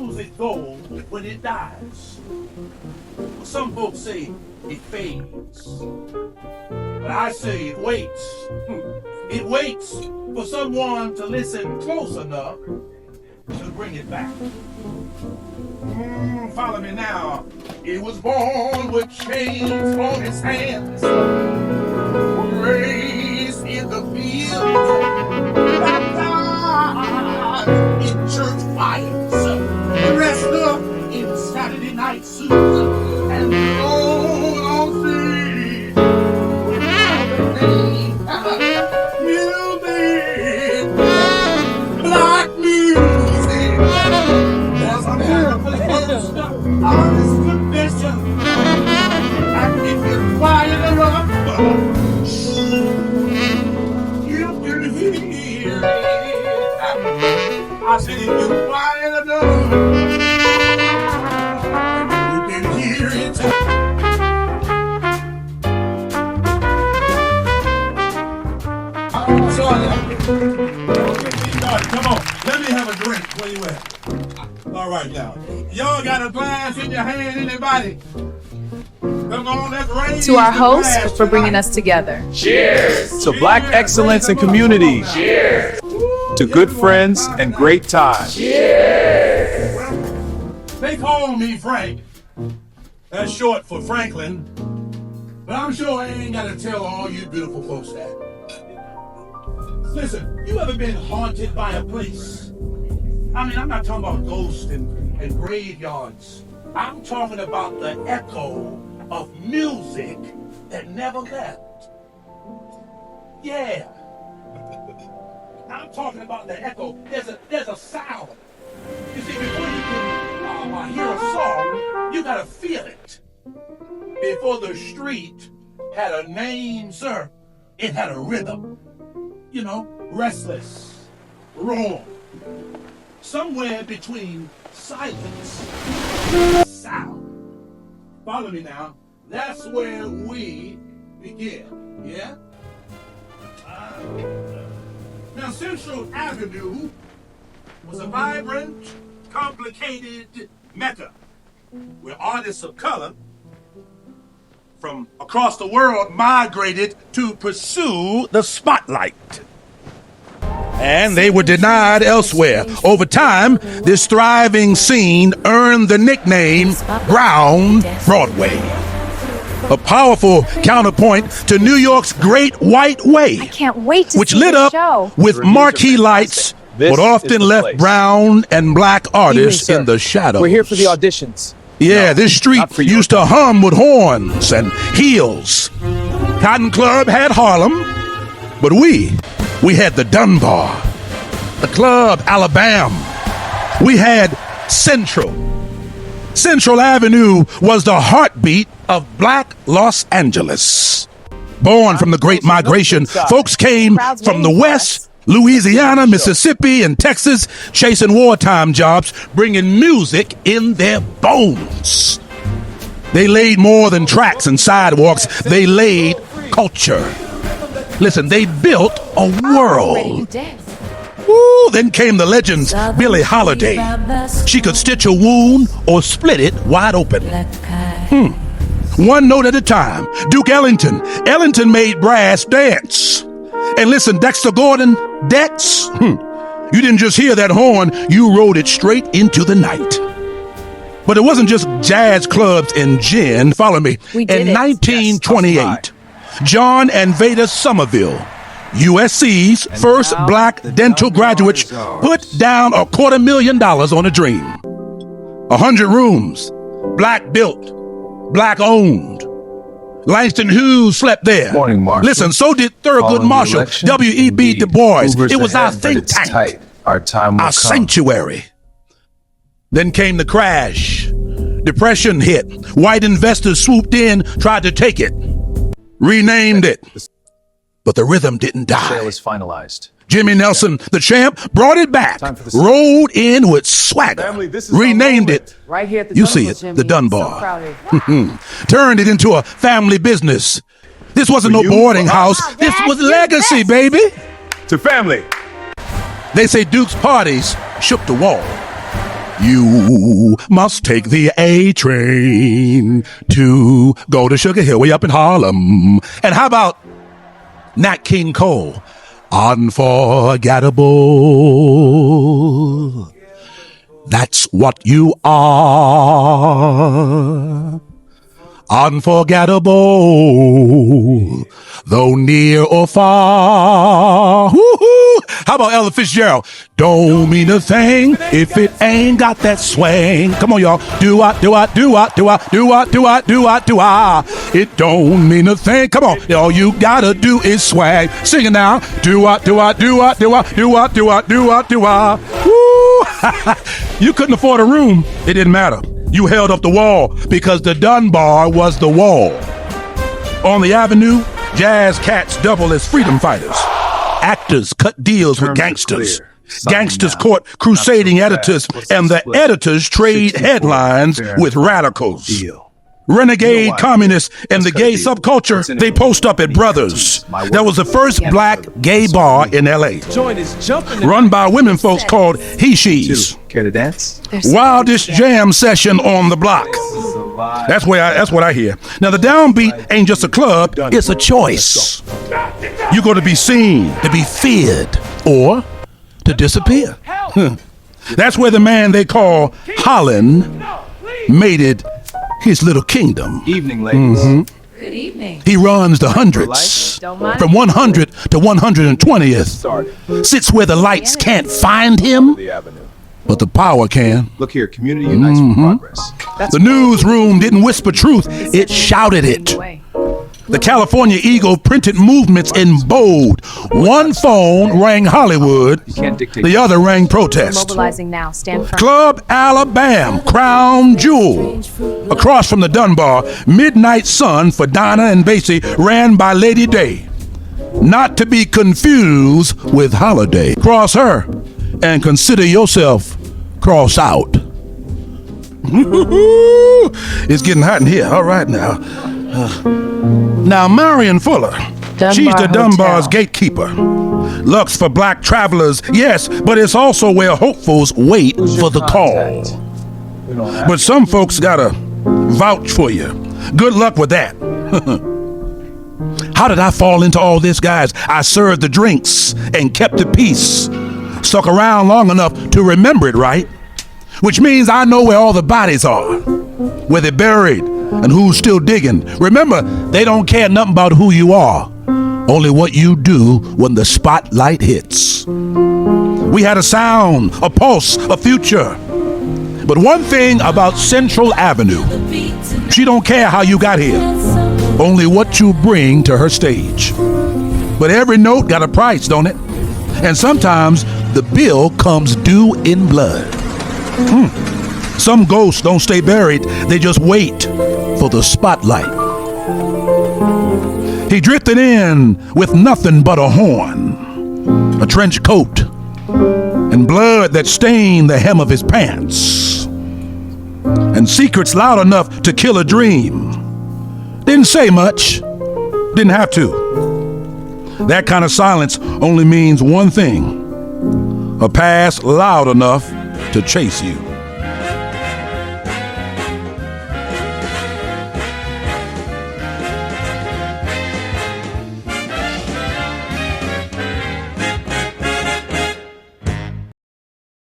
Music goes when it dies. Some folks say it fades, but I say it waits. It waits for someone to listen close enough to bring it back. Follow me now. He was born with chains on his hands, raised in the field, baptized in church fires, dressed up in Saturday night suits, and rolled on stage without a name. Music, black music. There's a miracle first, honest confession, and if you're quiet enough, you can hear it. I said, if you're quiet enough, you can hear it. I'm sorry. Come on, let me have a drink. Where you at? All right, now. Y'all got a glass in your hand, anybody? Come on, let's raise To our the host glass for bringing tonight. us together. Cheers to Black excellence and community. Cheers To good friends and great times. They call me Frank. That's short for Franklin. But I'm sure I ain't got to tell all you beautiful folks that. Listen, you ever been haunted by a place? I mean, I'm not talking about ghosts and graveyards. I'm talking about the echo of music that never left. Yeah. I'm talking about the echo. There's a sound. You see, before you can hear a song, you gotta feel it. Before the street had a name, sir, it had a rhythm. You know, restless, raw. Somewhere between silence and sound. Follow me now. That's where we begin. Yeah? Now, Central Avenue was a vibrant, complicated mecca where artists of color from across the world migrated to pursue the spotlight. And they were denied elsewhere. Over time, this thriving scene earned the nickname Brown Broadway, a powerful counterpoint to New York's Great White Way, I can't wait to which see lit the up show. with The reviews marquee are lights, fantastic. This but often is the left place. brown and black artists Evening, in sir. the shadows. We're here for the auditions. Yeah, No, this street not for your used to hum with horns and heels. Cotton Club had Harlem, but we had the Dunbar, the Club Alabama. We had Central. Central Avenue was the heartbeat of Black Los Angeles. Born from the Great Migration, folks came Crowd's from the waiting for West, Louisiana, Mississippi, and Texas, chasing wartime jobs, bringing music in their bones. They laid more than tracks and sidewalks. They laid culture. Listen, they built a world. Woo, then came the legends, Billie Holiday. She could stitch a wound or split it wide open. One note at a time. Duke Ellington. Ellington made brass dance. And listen, Dexter Gordon, Dex, you didn't just hear that horn, you rode it straight into the night. But it wasn't just jazz clubs and gin. Follow me. We did In it. 1928, John and Veda Somerville, USC's first now black the dental Dunbar graduates, is ours. put down $250,000 on a dream. 100 rooms, black built, black owned. Langston Hughes slept there. Morning, Marshall. Listen, so did Thurgood Following the Marshall, election, W.E.B. indeed, Du Bois. Hoover's It was our ahead, but think it's tank, tight. Our time will our come. sanctuary. Then came the crash. Depression hit. White investors swooped in, tried to take it, renamed it. But the rhythm didn't die. Sale is finalized. Jimmy Nelson, the champ, brought it back, Time for the- rode in with swagger, Family, this is our renamed moment. it, Right here at the you Dunbar, see it, Jimmy. the So Dunbar. proud of you. Turned it into a family business. This wasn't no you, boarding for house. us. This Dad, was you're legacy, the baby. To family. They say Duke's parties shook the wall. You must take the A train to go to Sugar Hill, way up in Harlem. And how about Nat King Cole? Unforgettable. That's what you are. Unforgettable, though near or far. Woo-hoo. How about Ella Fitzgerald? Don't mean a thing if it ain't got that swing. Come on, y'all. Do-I, do-I, do-I, do-I, do-I, do-I, do-I, do-I. It don't mean a thing. Come on. All you gotta do is swag. Sing it now. Do-I, do-I, do-I, do-I, do-I, do-I, do-I, do-I. Woo! You couldn't afford a room. It didn't matter. You held up the wall because the Dunbar was the wall. On the avenue, jazz cats double as freedom fighters. Actors cut deals with gangsters. Gangsters court crusading editors, and the editors trade headlines with radicals. Renegade communists and the gay subculture, they post up at Brothers. That was the first black gay bar in L.A. Run by women folks called he-she's. Care to dance? Wildest jam session on the block. That's what I hear. Now the downbeat ain't just a club, it's a choice. You're going to be seen, to be feared, or to disappear. That's where the man they call Holland made it his little kingdom. Evening, ladies. Good evening. He runs the hundreds, from 100 to 120th. Sits where the lights can't find him, but the power can. Look here, community unites for progress. The newsroom didn't whisper truth, it shouted it. The California Eagle printed movements in bold. One phone rang Hollywood, the other rang protest. Mobilizing now. Stand firm. Club Alabama, Crown Jewel. Across from the Dunbar, Midnight Sun for Donna and Basie ran by Lady Day. Not to be confused with Holiday. Cross her and consider yourself cross out. It's getting hot in here. All right now. Now, Marion Fuller, she's the Dunbar's gatekeeper. Looks for black travelers, yes, but it's also where hopefuls wait for the call. But some folks gotta vouch for you. Good luck with that. How did I fall into all this, guys? I served the drinks and kept the peace. Stuck around long enough to remember it, right? Which means I know where all the bodies are, where they're buried, and who's still digging. Remember, they don't care nothing about who you are, only what you do when the spotlight hits. We had a sound, a pulse, a future. But one thing about Central Avenue, she don't care how you got here, only what you bring to her stage. But every note got a price, don't it? And sometimes the bill comes due in blood. Some ghosts don't stay buried, they just wait for the spotlight. He drifted in with nothing but a horn, a trench coat, and blood that stained the hem of his pants, and secrets loud enough to kill a dream. Didn't say much, didn't have to. That kind of silence only means one thing: a past loud enough to chase you.